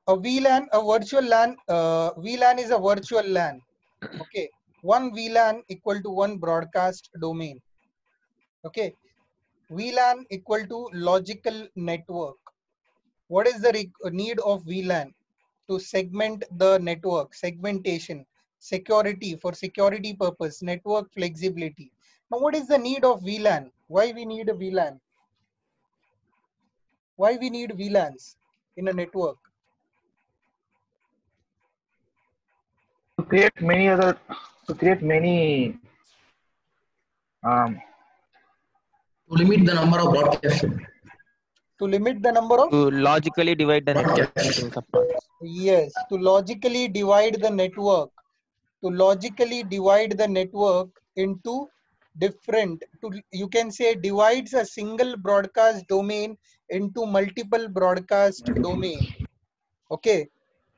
a VLAN, a virtual LAN, VLAN is a virtual LAN. Okay, one VLAN equal to one broadcast domain. Okay, VLAN equal to logical network. What is the need of VLAN? To segment the network, segmentation, security, for security purpose, network flexibility. Now, what is the need of VLAN? Why we need a VLAN? Why we need VLANs in a network? To create many um, To limit the number of broadcasts. To limit the number of? To logically divide the network into subparts. Yes, to logically divide the network. To logically divide the network into different, you can say divides a single broadcast domain into multiple broadcast domain. Okay,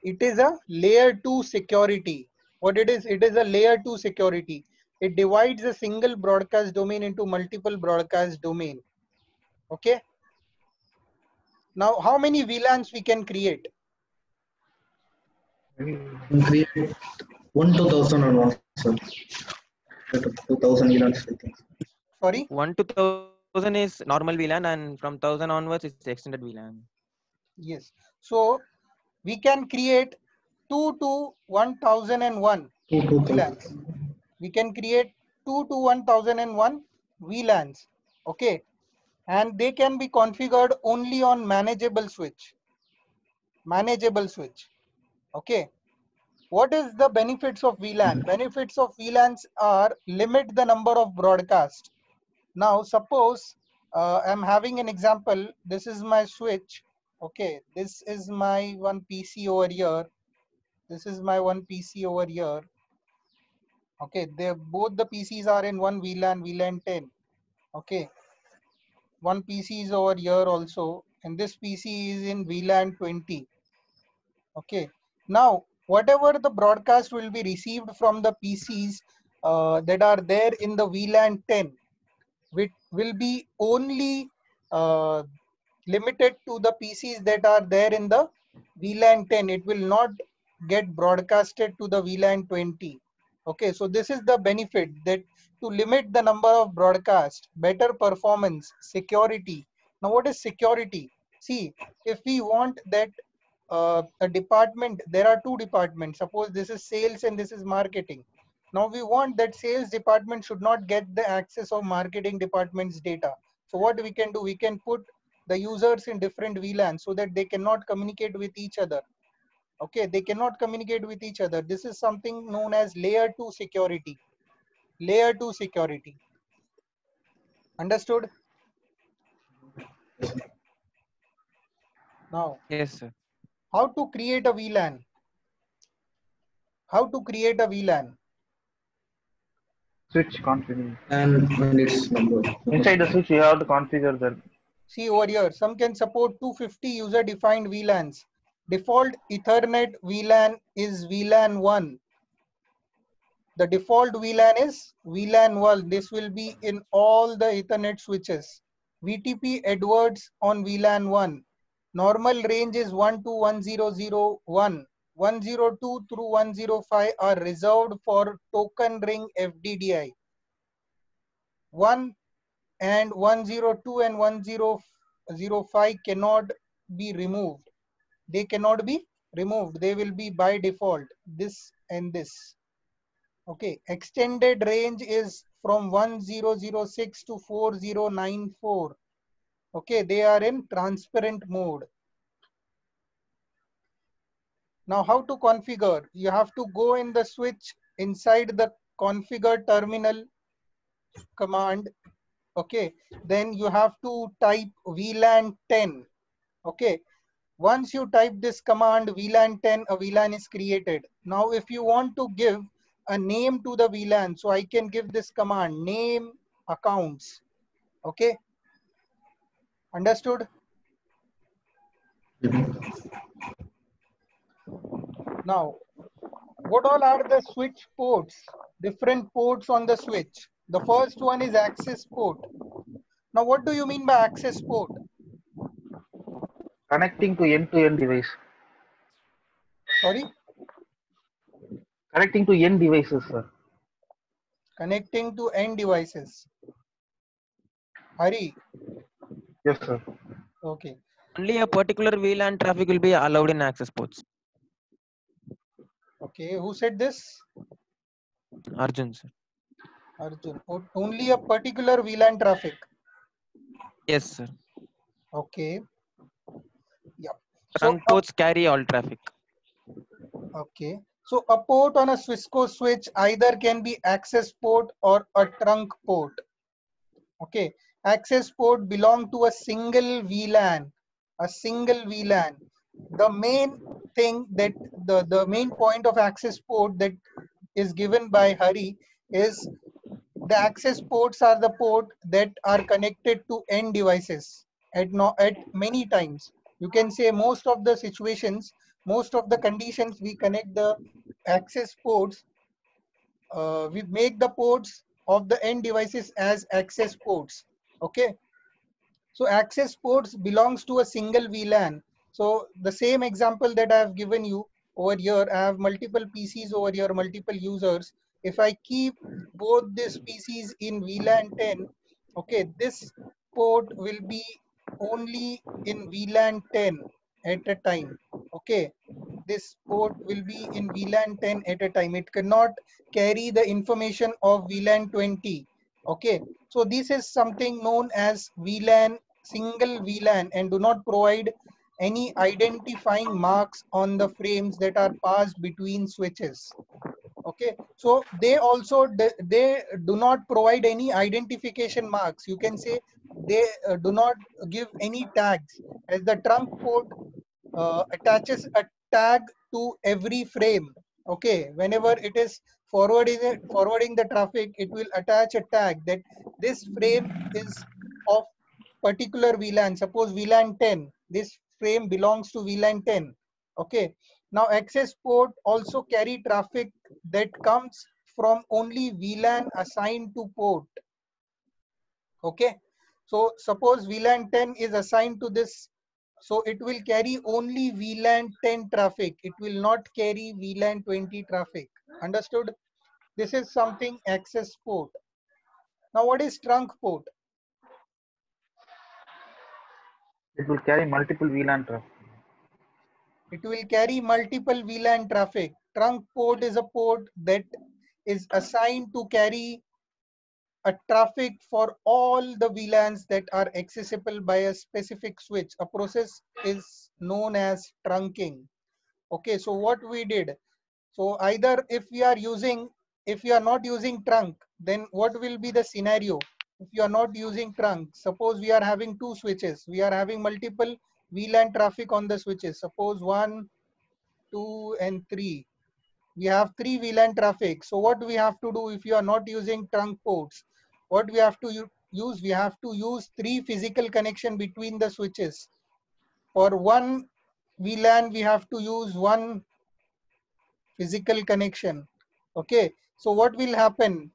it is a layer 2 security. What it is a layer 2 security. It divides a single broadcast domain into multiple broadcast domain. Okay, now how many VLANs we can create? Create 1 to 1001, sir. 2000 VLANs, I think. Sorry? 1 to 1000 is normal VLAN, and from 1000 onwards it's extended VLAN. Yes. So we can create 2 to 1001 VLANs. We can create 2 to 1001 VLANs. Okay. And they can be configured only on manageable switch. Manageable switch. Okay. What is the benefits of VLAN? Benefits of VLANs are limit the number of broadcast. Now suppose I'm having an example. This is my switch. Okay, this is my one PC over here. This is my one PC over here. Okay, they both the PCs are in one VLAN 10. Okay, one PC is over here also, and this PC is in VLAN 20. Okay, now whatever the broadcast will be received from the PCs that are there in the VLAN 10, which will be only limited to the PCs that are there in the VLAN 10. It will not get broadcasted to the VLAN 20. Okay, so this is the benefit, that to limit the number of broadcast, better performance, security. Now what is security? See, if we want that a department, there are two departments. Suppose this is sales and this is marketing. Now we want that sales department should not get the access of marketing department's data. So what we can do, we can put the users in different VLANs so that they cannot communicate with each other. Okay, they cannot communicate with each other. This is something known as layer 2 security. Layer 2 security. Understood? Now, Yes, sir. how to create a VLAN? How to create a VLAN? switch configuration. And its number. Inside the switch, you have to configure the. See over here, some can support 250 user-defined VLANs. Default Ethernet VLAN is VLAN 1. The default VLAN is VLAN 1. This will be in all the Ethernet switches. VTP Edwards on VLAN 1. Normal range is 1 to 1001. 102 through 105 are reserved for token ring FDDI. 1 and 102 and 1005 cannot be removed. They cannot be removed. They will be by default, this and this. Okay, extended range is from 1006 to 4094. Okay, they are in transparent mode. Now how to configure? You have to go in the switch inside the configure terminal command. Okay, then you have to type VLAN 10. Okay, once you type this command VLAN 10, a VLAN is created. Now if you want to give a name to the VLAN, so I can give this command name accounts. Okay, understood? Now what all are the switch ports? Different ports on the switch. The first one is access port. Now what do you mean by access port? Connecting to end-to-end device. Sorry, Connecting to end devices, sir. connecting to end devices. Hari, Yes, sir. okay. Only a particular VLAN traffic will be allowed in access ports. Okay, who said this? Arjun, sir. Arjun. Only a particular VLAN traffic. Yes, sir. Okay. Yeah. So Trunk ports carry all traffic. okay. So a port on a Swissco switch either can be access port or a trunk port. Okay. Access port belong to a single VLAN. A single VLAN. The main thing that the main point of access port that is given by Hari is the access ports are the port that are connected to end devices at many times. You can say most of the situations, most of the conditions we connect the access ports, we make the ports of the end devices as access ports. Okay. So access ports belongs to a single VLAN. So the same example that I have given you over here, I have multiple PCs over here, multiple users. If I keep both these PCs in VLAN 10, okay, this port will be only in VLAN 10 at a time. Okay, this port will be in VLAN 10 at a time. It cannot carry the information of VLAN 20. Okay, so this is something known as VLAN, single VLAN, and do not provide any identifying marks on the frames that are passed between switches. Okay, so they also they do not provide any identification marks. You can say they do not give any tags, as the trunk port attaches a tag to every frame. Okay, whenever it is forwarding the traffic, it will attach a tag that this frame is of particular VLAN. Suppose VLAN 10, this frame belongs to VLAN 10. Okay, now access port also carry traffic that comes from only VLAN assigned to port. Okay, so suppose VLAN 10 is assigned to this, so it will carry only VLAN 10 traffic. It will not carry VLAN 20 traffic. Understood? This is something access port. Now what is trunk port? It will carry multiple VLAN traffic. It will carry multiple VLAN traffic. Trunk port is a port that is assigned to carry a traffic for all the VLANs that are accessible by a specific switch. A process is known as trunking. Okay, so what we did, so either if we are using, if you are not using trunk, then what will be the scenario? If you are not using trunk, suppose we are having two switches, we are having multiple VLAN traffic on the switches, suppose 1, 2 and 3. We have 3 VLAN traffic. So what we have to do if you are not using trunk ports? What we have to use? We have to use 3 physical connection between the switches. For one VLAN, we have to use 1 physical connection. Okay. So what will happen?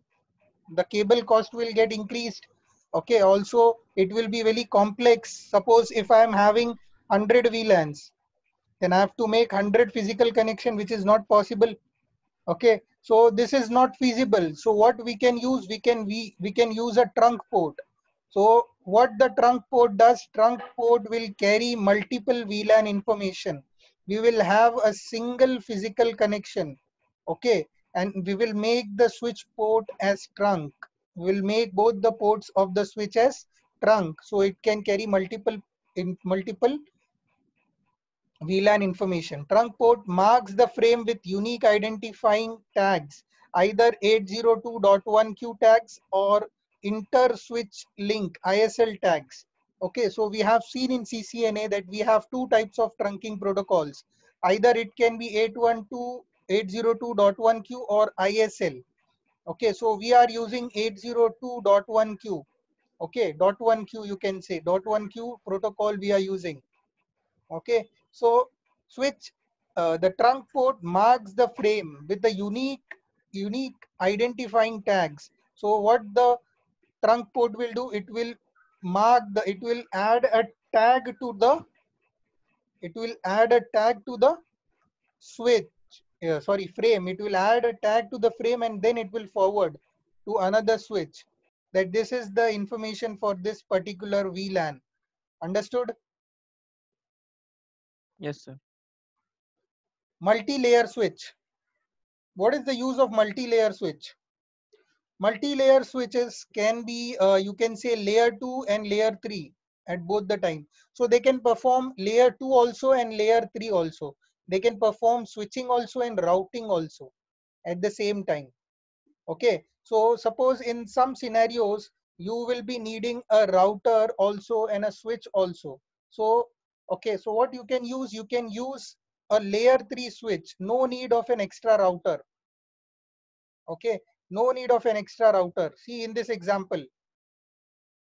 The cable cost will get increased. Okay. Also, it will be very complex. Suppose if I am having 100 VLANs, then I have to make 100 physical connection, which is not possible. Okay, so this is not feasible. So what we can use, we can use a trunk port. So what the trunk port does, trunk port will carry multiple VLAN information. We will have a single physical connection. Okay, and we will make the switch port as trunk. We will make both the ports of the switch as trunk, so it can carry multiple VLAN information. Trunk port marks the frame with unique identifying tags, either 802.1q tags or inter-switch link ISL tags. Okay, so we have seen in CCNA that we have two types of trunking protocols. Either it can be 802.1q or ISL. Okay, so we are using 802.1q. Okay, .1q you can say, .1q protocol we are using. Okay, so switch, the trunk port marks the frame with the unique identifying tags. So what the trunk port will do, it will mark the, it will add a tag to the switch, frame. It will add a tag to the frame and then it will forward to another switch that this is the information for this particular VLAN. Understood? Yes, sir. Multi-layer switch. What is the use of multi-layer switch? Multi-layer switches can be, you can say layer 2 and layer 3 at both the time. So they can perform layer 2 also and layer 3 also. They can perform switching also and routing also at the same time. Okay, so suppose in some scenarios you will be needing a router also and a switch also. So okay, so what you can use a layer 3 switch, no need of an extra router. Okay, no need of an extra router. See in this example,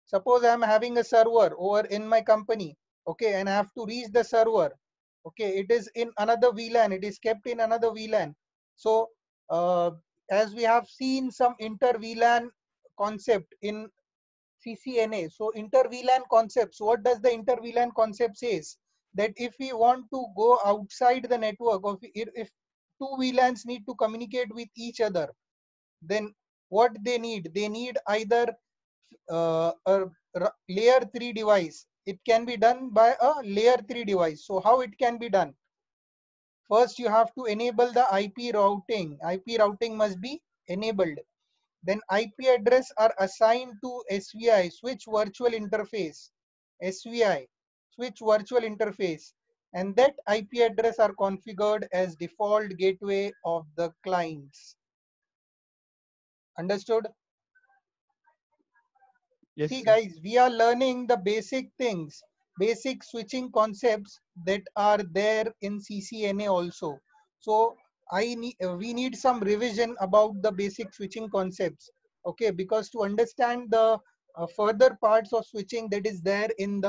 suppose I am having a server over in my company, okay, and I have to reach the server. Okay, it is in another VLAN, it is kept in another VLAN. So as we have seen some inter VLAN concept in CCNA. So inter VLAN concepts, what does the inter VLAN concept says? That if we want to go outside the network, or if two VLANs need to communicate with each other, then what they need either a layer 3 device. It can be done by a layer 3 device. So how it can be done? First you have to enable the IP routing. IP routing must be enabled. Then IP address are assigned to SVI, switch virtual interface. SVI, switch virtual interface. And that IP address are configured as default gateway of the clients. Understood? Yes, See sir. guys, we are learning the basic things, basic switching concepts that are there in CCNA also. So we need some revision about the basic switching concepts. Okay, because to understand the further parts of switching that is there in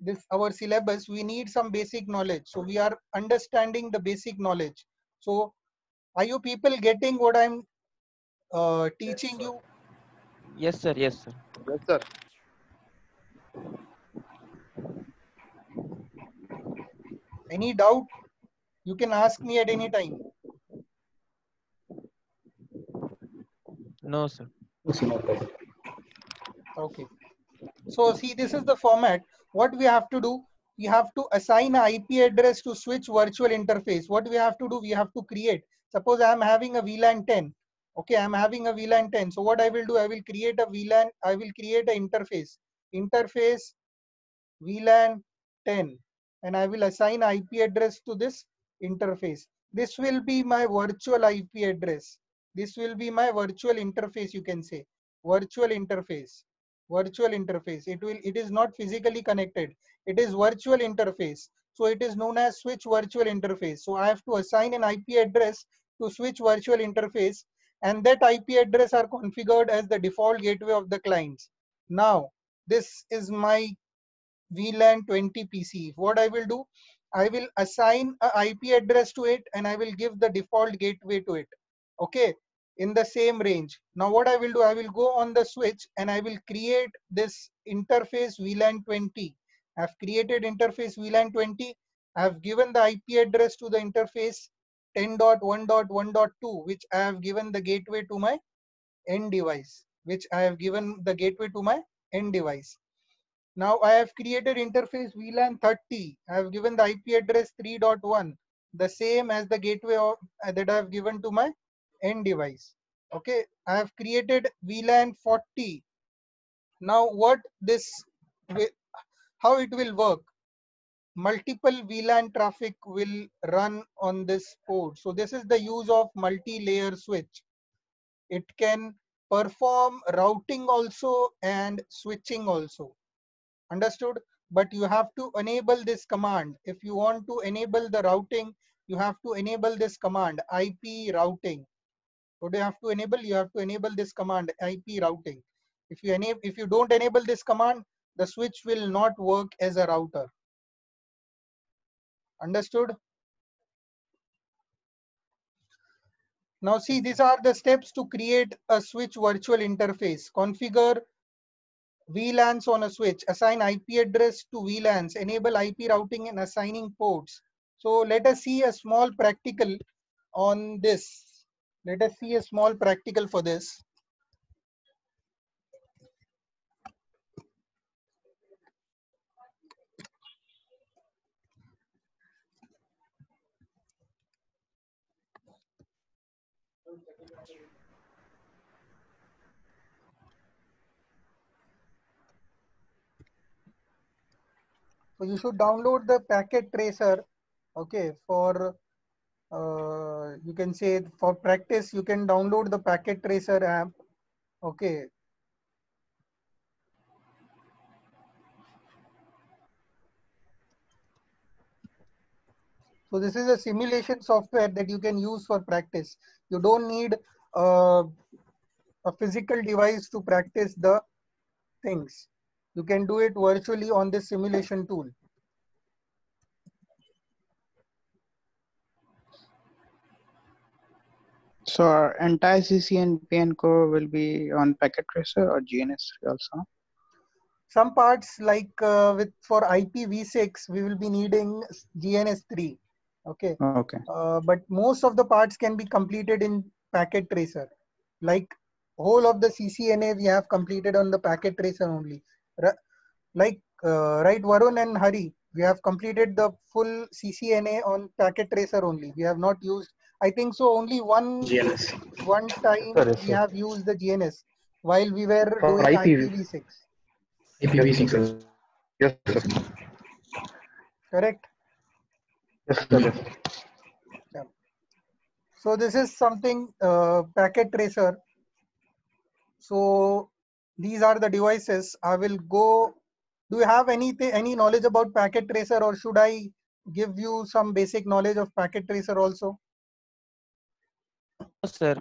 this our syllabus, we need some basic knowledge. So we are understanding the basic knowledge. So are you people getting what I'm teaching you? Yes, sir. Yes, sir. Yes, sir. Any doubt? You can ask me at any time. No, sir. No problem. Okay. So see, this is the format. What we have to do, we have to assign an IP address to switch virtual interface. What we have to do, we have to create. Suppose I am having a VLAN 10. Okay, I am having a VLAN 10. So what I will do, I will create a VLAN, I will create an interface. Interface VLAN 10. And I will assign IP address to this interface. This will be my virtual IP address. This will be my virtual interface, you can say. Virtual interface. Virtual interface. It is not physically connected. It is virtual interface. So it is known as switch virtual interface. So I have to assign an IP address to switch virtual interface, and that IP address are configured as the default gateway of the clients. Now, this is my VLAN 20 PC. What I will do, I will assign a IP address to it and I will give the default gateway to it. Okay, in the same range. Now what I will do, I will go on the switch and I will create this interface VLAN 20. I've created interface VLAN 20. I've given the IP address to the interface 10.1.1.2, which I have given the gateway to my end device, Now I have created interface VLAN 30. I have given the IP address 3.1, the same as the gateway that I have given to my end device. Okay, I have created VLAN 40. Now how it will work? Multiple VLAN traffic will run on this port. So this is the use of multi-layer switch. It can perform routing also and switching also. Understood? But you have to enable this command. If you want to enable the routing, you have to enable this command, IP routing. What do you have to enable? You have to enable this command, IP routing. If you don't enable this command, the switch will not work as a router. Understood? Now see, these are the steps to create a switch virtual interface. Configure VLANs on a switch, assign IP address to VLANs, enable IP routing and assigning ports, So let us see a small practical on this. Let us see a small practical for this. So you should download the packet tracer. Okay, for you can say for practice, you can download the packet tracer app. Okay. So this is a simulation software that you can use for practice. You don't need a physical device to practice the things. You can do it virtually on this simulation tool. So our entire CC and PN core will be on packet tracer or GNS3 also? Some parts like with for IPv6, we will be needing GNS3. Okay. Okay. But most of the parts can be completed in packet tracer. Like whole of the CCNA we have completed on the packet tracer only. Right, Varun and Hari, we have completed the full CCNA on packet tracer only. We have not used, I think so, only one time Yes, we sir. have used the GNS while we were For doing IPv. IPv6. IPv6. Yes, sir. Correct? Yes, sir. Yes, sir. Yeah. So this is something packet tracer. So these are the devices. I will go. Do you have any knowledge about packet tracer, or should I give you some basic knowledge of packet tracer also? No, sir,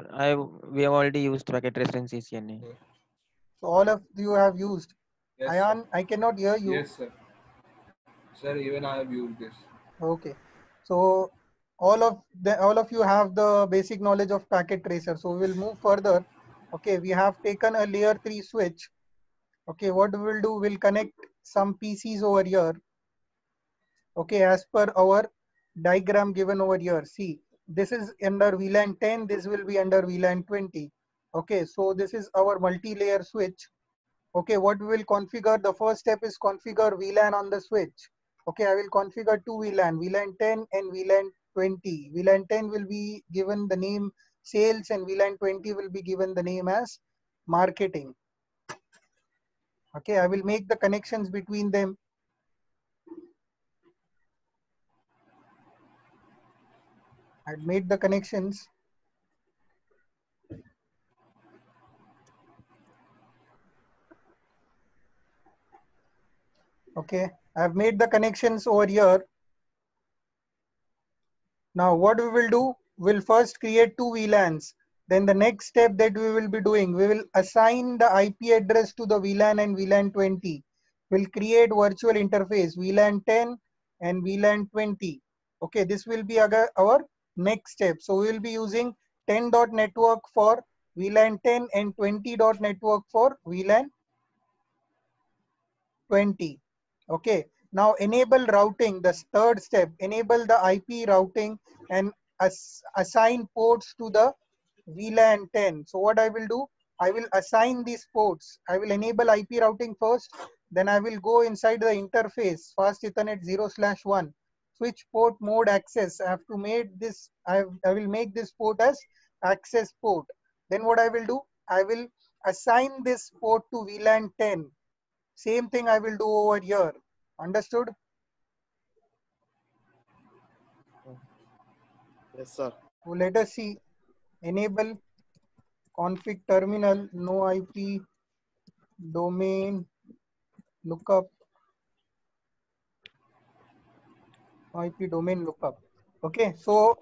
we have already used packet tracer in CCNA. So all of you have used. Yes, Ayan, sir. I cannot hear you. Yes, sir. Sir, even I have used this. Okay. So all of you have the basic knowledge of packet tracer. So we'll move further. Okay, we have taken a layer 3 switch. Okay, what we will do, we'll connect some PCs over here. Okay, as per our diagram given over here. See, this is under VLAN 10, this will be under VLAN 20. Okay, so this is our multi-layer switch. Okay, what we will configure, the first step is configure VLAN on the switch. Okay, I will configure two VLAN, VLAN 10 and VLAN 20. VLAN 10 will be given the name sales and VLAN 20 will be given the name as marketing. Okay, I will make the connections between them. I made the connections. Okay, I've made the connections over here. Now what we will do, we'll first create two VLANs. Then the next step that we will be doing, we will assign the IP address to the VLAN and VLAN 20. We'll create virtual interface VLAN 10 and VLAN 20. Okay, this will be our next step. So we will be using 10.network for VLAN 10 and 20.network for VLAN 20. Okay, now enable routing, the third step, enable the IP routing and assign ports to the VLAN 10. So what I will do, I will assign these ports. I will enable IP routing first, then I will go inside the interface fast Ethernet 0/1 switch port mode access. I have to make this, I will make this port as access port. Then what I will do, I will assign this port to VLAN 10. Same thing I will do over here. Understood? Yes, sir. So let us see. Enable config terminal, no IP, domain, lookup, IP domain lookup. Okay, so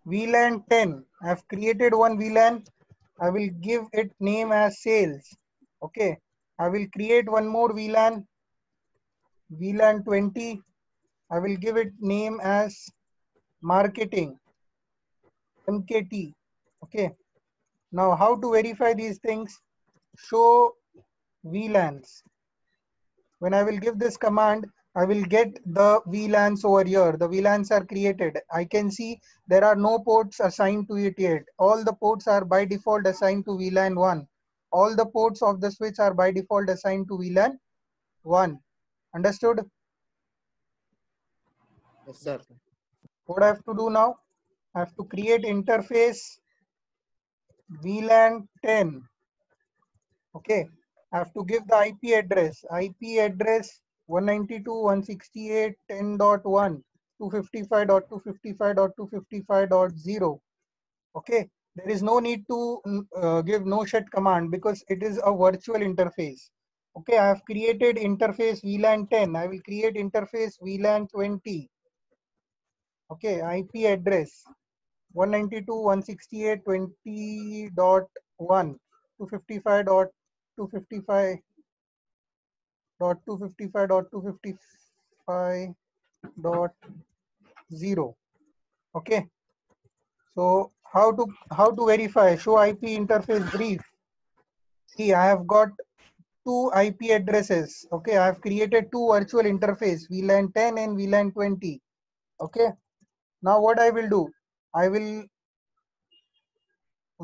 VLAN 10. I have created one VLAN. I will give it name as sales. Okay, I will create one more VLAN, VLAN 20. I will give it name as marketing, MKT. Okay. Now, how to verify these things? Show VLANs. When I will give this command, I will get the VLANs over here. The VLANs are created. I can see there are no ports assigned to it yet. All the ports are by default assigned to VLAN 1. All the ports of the switch are by default assigned to VLAN 1. Understood? Yes, sir. What I have to do now? I have to create interface VLAN 10. Okay. I have to give the IP address. IP address 192.168.10.1, 255.255.255.0. Okay. There is no need to give no shut command because it is a virtual interface. Okay. I have created interface VLAN 10. I will create interface VLAN 20. Okay. IP address 192.168.20.1, 255.255.255.255.0. Okay. So how to verify? Show IP interface brief. See, I have got two IP addresses. Okay, I have created two virtual interface, VLAN 10 and VLAN 20. Okay. Now what I will do? I will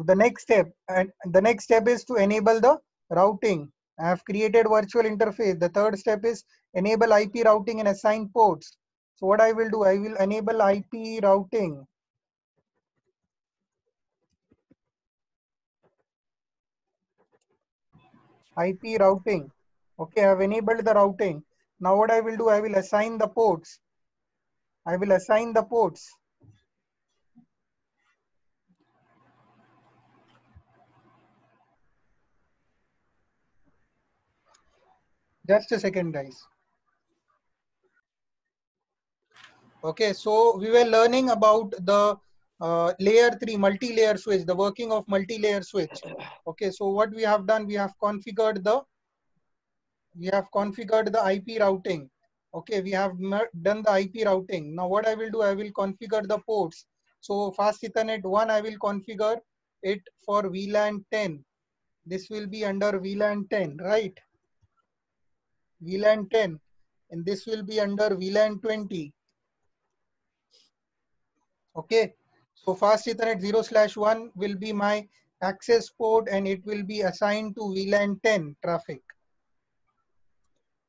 the next step is to enable the routing. I have created virtual interface. The third step is enable IP routing and assign ports. So what I will do, I will enable IP routing. IP routing. Okay, I have enabled the routing. Now what I will do, I will assign the ports. I will assign the ports. Just a second, guys. Okay, so we were learning about the layer 3 multi-layer switch, the working of multi-layer switch. Okay, so what we have done, we have configured the IP routing. Okay, we have done the IP routing. Now what I will do, I will configure the ports. So fast Ethernet 1, I will configure it for VLAN 10. This will be under VLAN 10, right? VLAN 10, and this will be under VLAN 20. Okay, so fast Ethernet 0/1 will be my access port and it will be assigned to VLAN 10 traffic.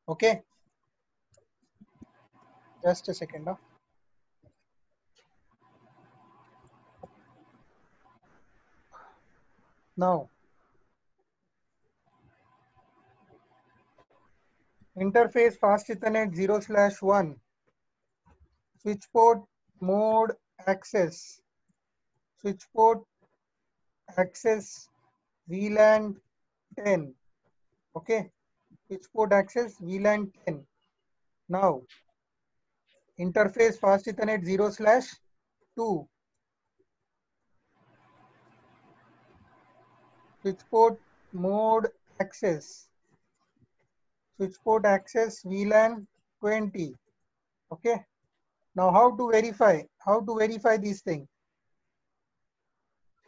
Okay, just a second. Now, interface fast Ethernet 0/1, switch port mode access, switch port access VLAN 10. Okay, switch port access VLAN 10. Now, interface fast Ethernet 0/2, switch port mode access, switch port access VLAN 20. Okay. Now how to verify? How to verify these things?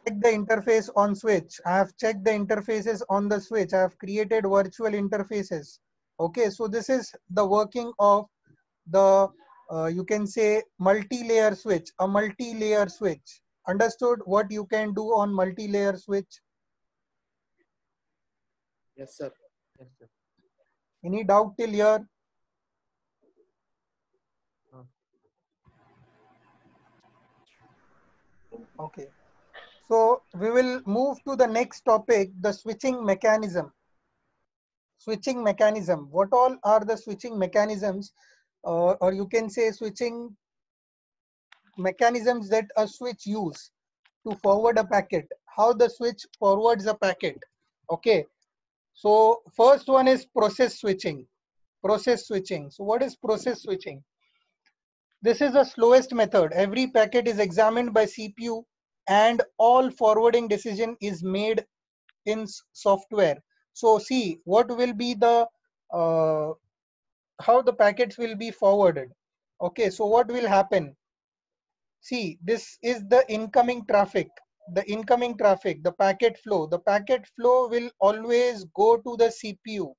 Check the interface on switch. I have checked the interfaces on the switch. I have created virtual interfaces. Okay. So this is the working of the you can say multi-layer switch, a multi-layer switch. Understood what you can do on multi-layer switch? Yes, sir. Yes, sir. Any doubt till here? Okay. So we will move to the next topic, the switching mechanism. Switching mechanism. What all are the switching mechanisms, or you can say switching mechanisms that a switch use to forward a packet? How the switch forwards a packet? Okay. So first one is process switching. Process switching. So what is process switching? This is the slowest method. Every packet is examined by CPU and all forwarding decision is made in software. So see what will be the how the packets will be forwarded. Okay, so what will happen? See, this is the incoming traffic. The incoming traffic, the packet flow. The packet flow will always go to the CPU.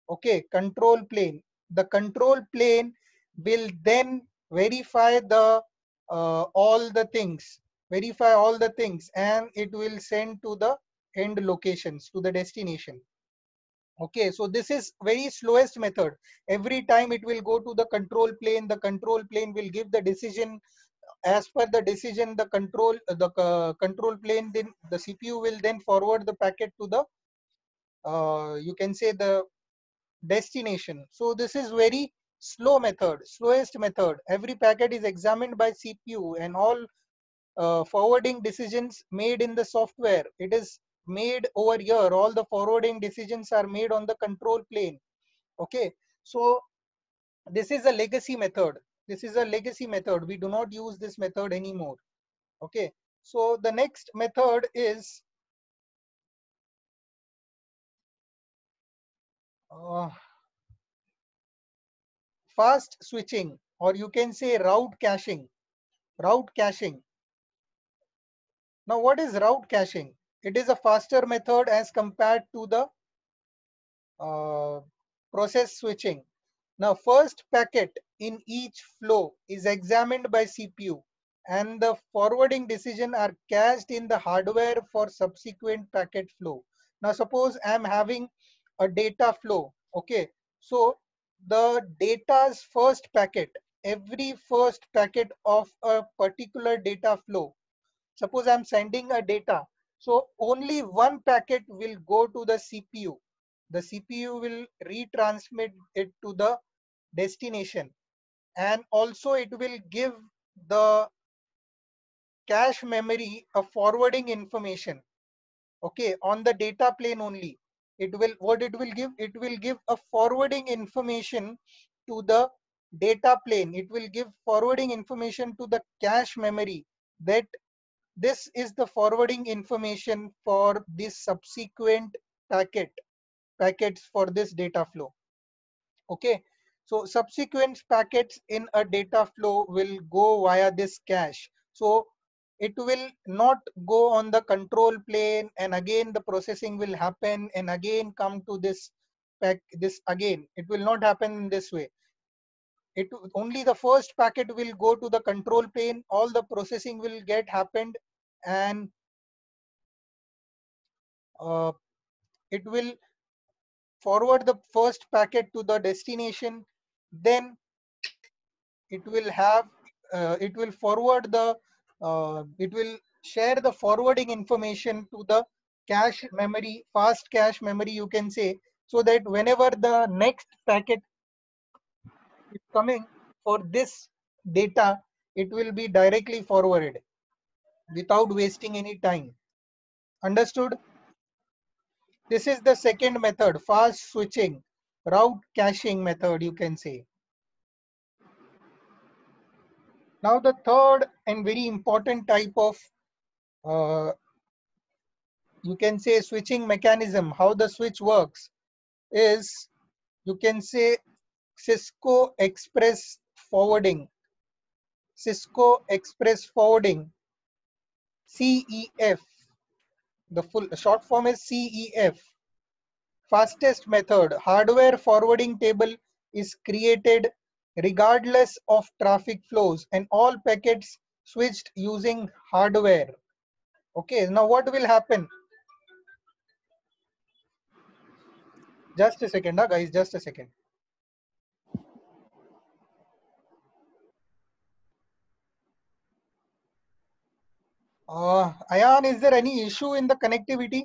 Okay, control plane. the control plane will then verify all the things, and it will send to the end locations, to the destination. Okay, so this is very slowest method. Every time it will go to the control plane, the control plane will give the decision. As per the decision, the control plane, then the CPU will then forward the packet to the you can say the destination. So this is very slow method, slowest method. Every packet is examined by CPU, and all forwarding decisions made in the software, it is made over here. All the forwarding decisions are made on the control plane. Okay, so this is a legacy method. This is a legacy method. We do not use this method anymore. Okay, so the next method is fast switching, or you can say route caching. Route caching. Now, what is route caching? It is a faster method as compared to the process switching. Now, first packet in each flow is examined by CPU, and the forwarding decision are cached in the hardware for subsequent packet flow. Now, suppose I'm having a data flow. Okay, so the data's first packet, every first packet of a particular data flow, suppose I'm sending a data, so only one packet will go to the CPU. The CPU will retransmit it to the destination, and also it will give the cache memory a forwarding information. Okay, on the data plane only, it will, what it will give, it will give a forwarding information to the data plane. It will give forwarding information to the cache memory, that this is the forwarding information for this subsequent packets for this data flow. Okay, so subsequent packets in a data flow will go via this cache. So it will not go on the control plane, and again the processing will happen and again come to this again. It will not happen in this way. It only the first packet will go to the control plane, all the processing will get happened, and it will forward the first packet to the destination. Then it will have it will forward the it will share the forwarding information to the cache memory, fast cache memory, you can say, so that whenever the next packet is coming for this data, it will be directly forwarded without wasting any time. Understood? This is the second method, fast switching, route caching method, you can say. Now the third and very important type of you can say switching mechanism, how the switch works, is, you can say, Cisco Express Forwarding. Cisco Express Forwarding, CEF. The full short form is CEF. Fastest method, hardware forwarding table is created regardless of traffic flows, and all packets switched using hardware. Okay, now what will happen? Just a second, guys, just a second. Ayan, is there any issue in the connectivity?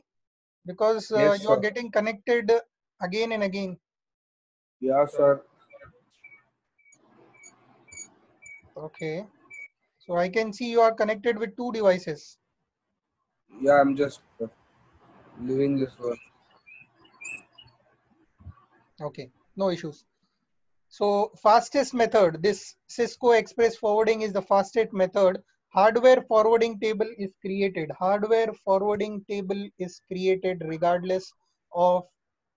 Because Yes, you are sir. getting connected again and again. Yeah, sir. Okay. So I can see you are connected with two devices. Yeah, I'm just leaving this one. Okay, no issues. So fastest method, this Cisco Express Forwarding is the fastest method. Hardware forwarding table is created. Hardware forwarding table is created regardless of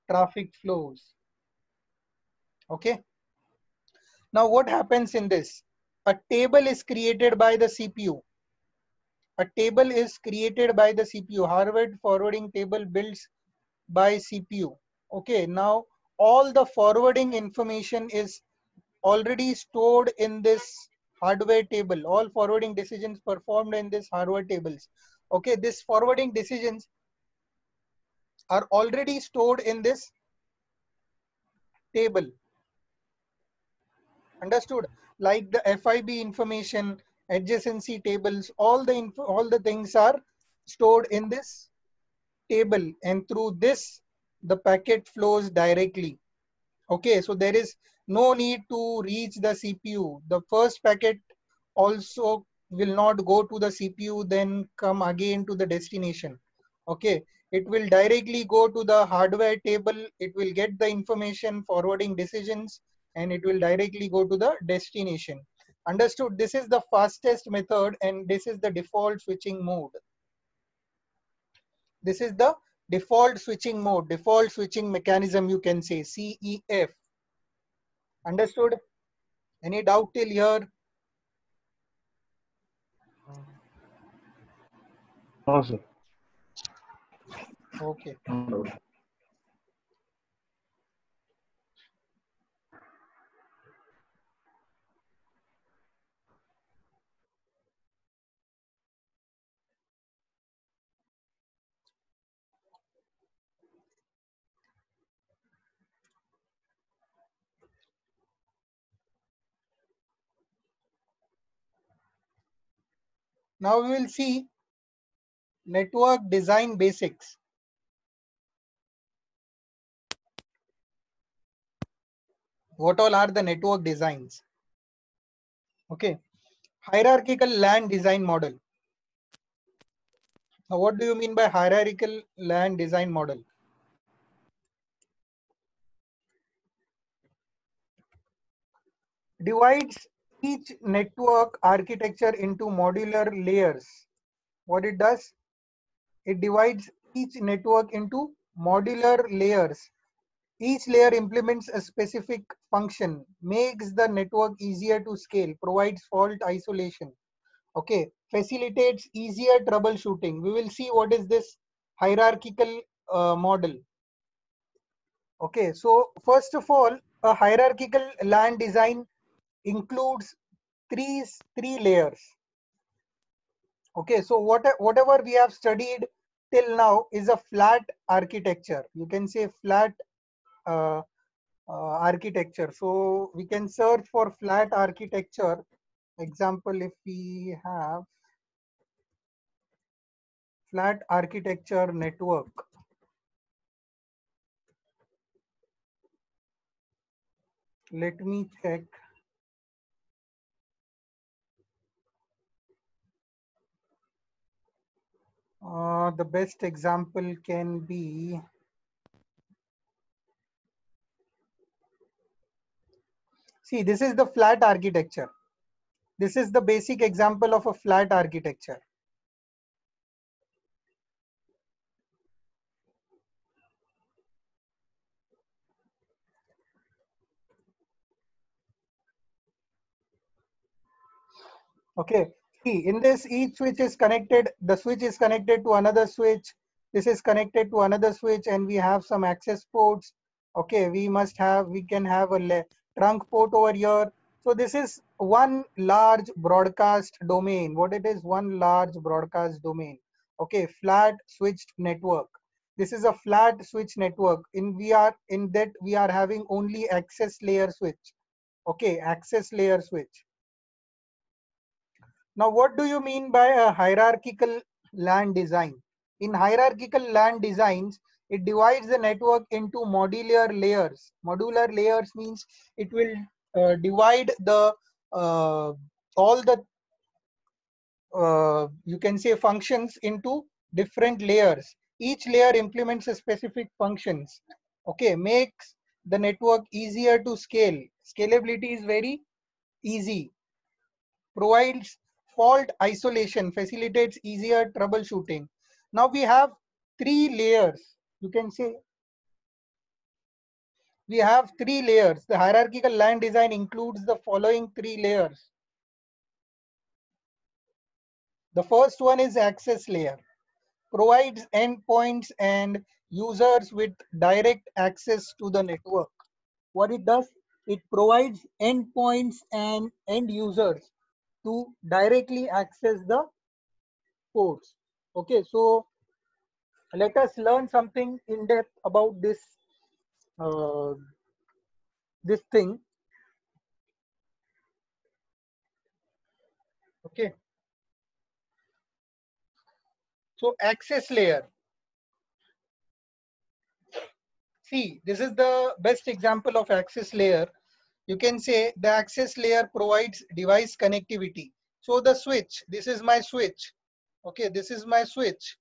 traffic flows. Okay. Now what happens in this? A table is created by the CPU. A table is created by the CPU. Hardware forwarding table builds by CPU. Okay. Now all the forwarding information is already stored in this hardware table. All forwarding decisions performed in this hardware tables. Okay, this forwarding decisions are already stored in this table. Understood? Like the FIB information, adjacency tables, all the things are stored in this table, and through this the packet flows directly. Okay, so there is no need to reach the CPU. The first packet also will not go to the CPU, then come again to the destination. Okay, it will directly go to the hardware table. It will get the information, forwarding decisions, and it will directly go to the destination. Understood? This is the fastest method, and this is the default switching mode. This is the default switching mode, default switching mechanism, you can say CEF. Understood? Any doubt till here? No, sir. Okay. No. Now we will see network design basics. What all are the network designs? Okay. Hierarchical LAN design model. Now, what do you mean by hierarchical LAN design model? Divides each network architecture into modular layers. What it does? It divides each network into modular layers. Each layer implements a specific function, makes the network easier to scale, provides fault isolation. Okay, facilitates easier troubleshooting. We will see what is this hierarchical model. Okay, so first of all, a hierarchical LAN design includes three layers. Okay, so whatever we have studied till now is a flat architecture. You can say flat uh, architecture. So we can search for flat architecture. Example, if we have flat architecture network. Let me check. The best example can be, see, this is the flat architecture. This is the basic example of a flat architecture. Okay, see, in this each switch is connected, the switch is connected to another switch, this is connected to another switch, and we have some access ports. Okay, we can have a trunk port over here. So this is one large broadcast domain. What it is? One large broadcast domain. Okay, flat switched network. This is a flat switch network. In that we are having only access layer switch. Okay, access layer switch. Now, what do you mean by a hierarchical LAN design? In hierarchical LAN designs, it divides the network into modular layers. Modular layers means it will divide the all the you can say functions into different layers. Each layer implements a specific functions. Okay, makes the network easier to scale. Scalability is very easy. Provides fault isolation, facilitates easier troubleshooting. Now we have three layers. You can say we have three layers. The hierarchical LAN design includes the following three layers. The first one is access layer. Provides endpoints and users with direct access to the network. what it does, it provides endpoints and end users to directly access the ports. Okay, so let us learn something in depth about uh, this thing. Okay, so access layer. See, this is the best example of access layer. You can say the access layer provides device connectivity. So the switch, this is my switch. Okay, this is my switch.